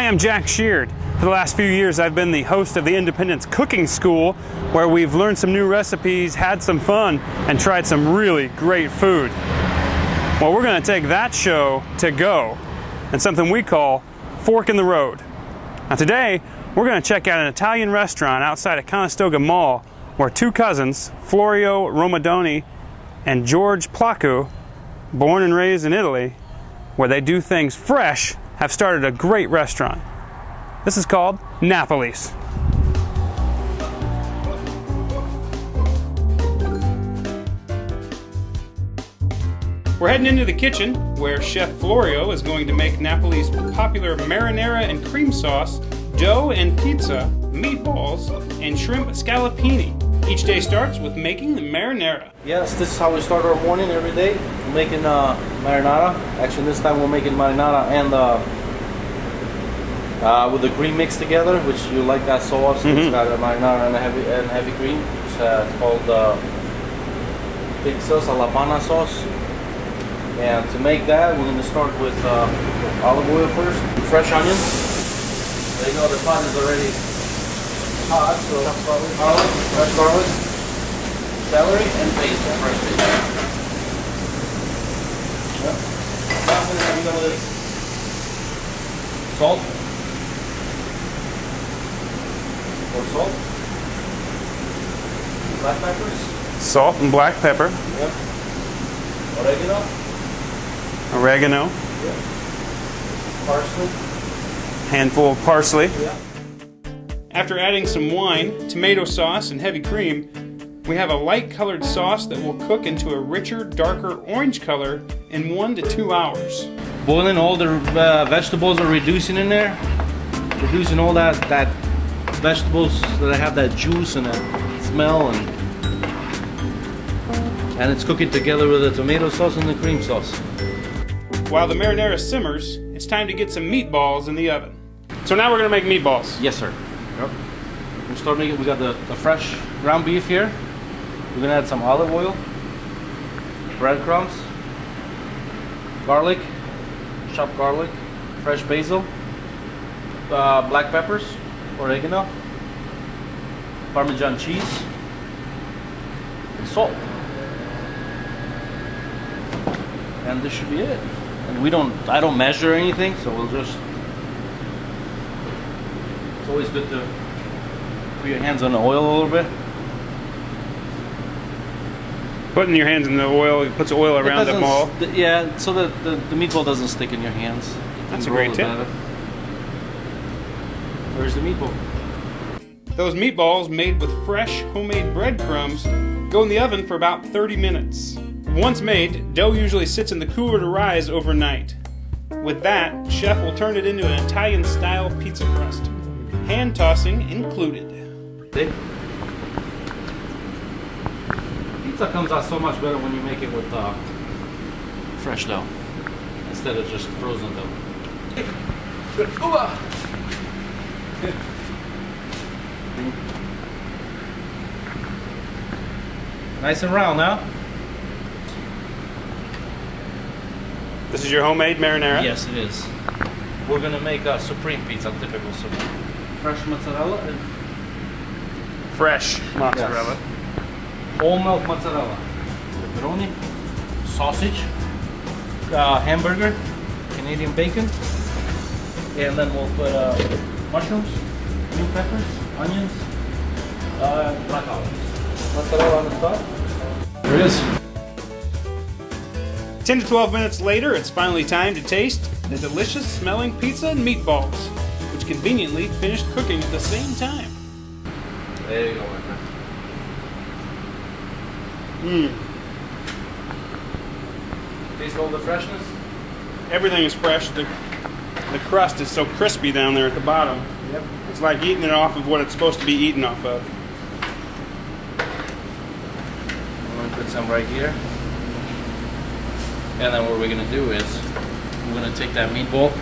Hi, I'm Jack Sheard. For the last few years, I've been the host of the Independence Cooking School, where we've learned some new recipes, had some fun, and tried some really great food. Well, we're going to take that show to go, and something we call Fork in the Road. Now today, we're going to check out an Italian restaurant outside of Conestoga Mall, where two cousins, Florio Romadoni and George Placu, born and raised in Italy, where they do things fresh, have started a great restaurant. This is called Napoli's. We're heading into the kitchen, where Chef Florio is going to make Napoli's popular marinara and cream sauce, dough and pizza, meatballs, and shrimp scallopini. Each day starts with making the marinara. Yes, this is how we start our morning every day. We're making marinara. Actually, this time we're making marinara and with the cream mixed together, which you like that sauce. It's got a marinara and heavy cream. It's called thick sauce, alla panna sauce. And to make that, we're going to start with olive oil first. Fresh onions. There you go, the pot is already hot, so garlic, fresh garlic, celery, and basil, fresh basil. Yep. Now we're going to salt. More salt. Black peppers. Salt and black pepper. Yep. Oregano. Oregano. Yep. Parsley. Handful of parsley. Yep. After adding some wine, tomato sauce, and heavy cream, we have a light colored sauce that will cook into a richer, darker orange color in 1 to 2 hours. Boiling, all the vegetables are reducing in there. Reducing all that vegetables that have that juice and that smell, and it's cooking together with the tomato sauce and the cream sauce. While the marinara simmers, it's time to get some meatballs in the oven. So now we're going to make meatballs. Yes, sir. Yep. We'll start making. We got the fresh ground beef here. We're gonna add some olive oil, breadcrumbs, garlic, chopped garlic, fresh basil, black peppers, oregano, Parmesan cheese, and salt. And this should be it. And I don't measure anything, so we'll just. It's always good to put your hands on the oil a little bit. Putting your hands in the oil, it puts oil around them all. Yeah, so that the meatball doesn't stick in your hands. That's a great tip. Where's the meatball? Those meatballs, made with fresh homemade breadcrumbs, go in the oven for about 30 minutes. Once made, dough usually sits in the cooler to rise overnight. With that, chef will turn it into an Italian-style pizza crust. Hand tossing included. See? Pizza comes out so much better when you make it with fresh dough instead of just frozen dough. Good. Nice and round now. This is your homemade marinara? Yes, it is. We're gonna make a supreme pizza, typical supreme. Fresh mozzarella and fresh mozzarella. Yes. Whole milk mozzarella, pepperoni, sausage, hamburger, Canadian bacon, and then we'll put mushrooms, green peppers, onions, black olives. Mozzarella on the top. There it is. 10 to 12 minutes later, it's finally time to taste the delicious smelling pizza and meatballs, which conveniently finished cooking at the same time. There you go, my friend. Taste all the freshness? Everything is fresh. The crust is so crispy down there at the bottom. Yep. It's like eating it off of what it's supposed to be eaten off of. I'm going to put some right here. And then what we're going to do is we're going to take that meatball.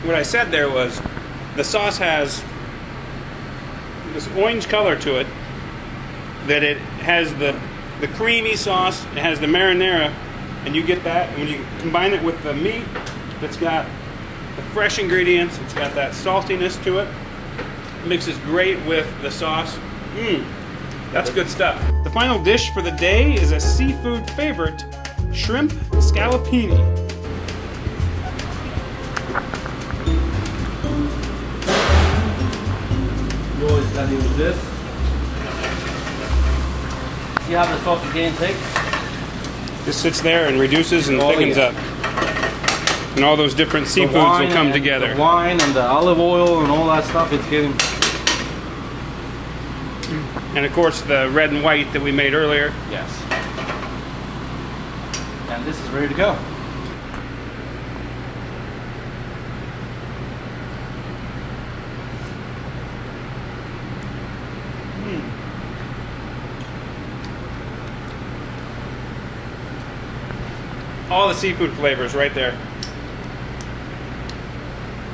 What I said there was, the sauce has this orange color to it, that it has the creamy sauce, it has the marinara, and you get that, and when you combine it with the meat that's got the fresh ingredients, it's got that saltiness to it, it mixes great with the sauce. That's good stuff. The final dish for the day is a seafood favorite, shrimp scallopini. You always gotta use this. See how the sauce is getting thick? This sits there and reduces and thickens up. And all those different seafoods will come together. The wine and the olive oil and all that stuff, it's getting... And of course the red and white that we made earlier. Yes. And this is ready to go. All the seafood flavors right there.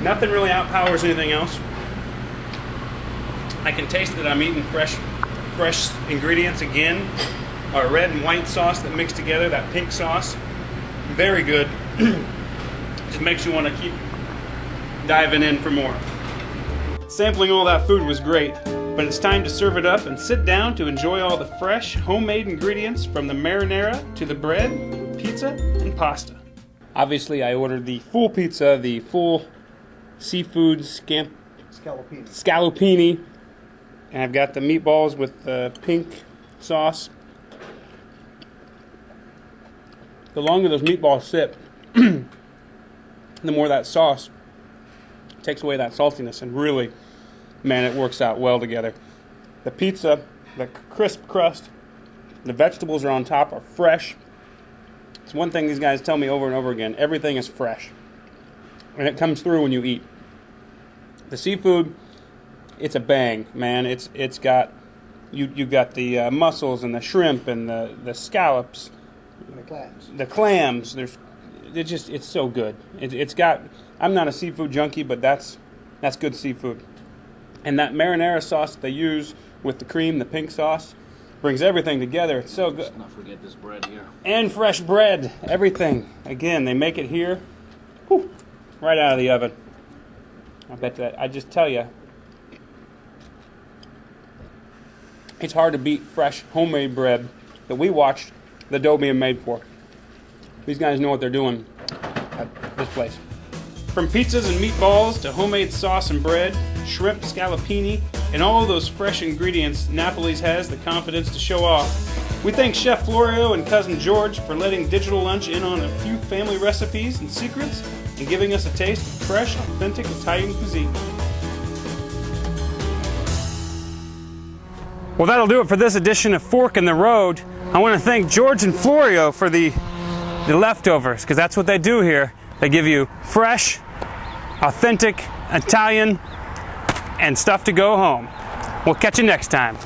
Nothing really outpowers anything else. I can taste that I'm eating fresh ingredients again. Our red and white sauce that mix together, that pink sauce. Very good. Just makes you want to keep diving in for more. Sampling all that food was great, but it's time to serve it up and sit down to enjoy all the fresh, homemade ingredients from the marinara to the bread, pizza, and pasta. Obviously, I ordered the full pizza, the full seafood scallopini, and I've got the meatballs with the pink sauce. The longer those meatballs sit, the more that sauce takes away that saltiness, and really, man, it works out well together. The pizza, the crisp crust, the vegetables are on top, are fresh. It's one thing these guys tell me over and over again: everything is fresh, and it comes through when you eat. The seafood, it's a bang, man. It's got you got the mussels and the shrimp and the scallops, and the clams. The clams. It's so good. It's got. I'm not a seafood junkie, but that's good seafood. And that marinara sauce that they use with the cream, the pink sauce, brings everything together. It's so good. Let's not forget this bread here. And fresh bread. Everything. Again, they make it here. Whew, right out of the oven. I bet that. I just tell you, it's hard to beat fresh homemade bread that we watched the dough being made for. These guys know what they're doing at this place. From pizzas and meatballs to homemade sauce and bread, shrimp scallopini, and all those fresh ingredients, Napoli's has the confidence to show off. We thank Chef Florio and Cousin George for letting Digital Lunch in on a few family recipes and secrets and giving us a taste of fresh, authentic Italian cuisine. Well, that'll do it for this edition of Fork in the Road. I want to thank George and Florio for the leftovers, because that's what they do here. They give you fresh, authentic Italian and stuff to go home. We'll catch you next time.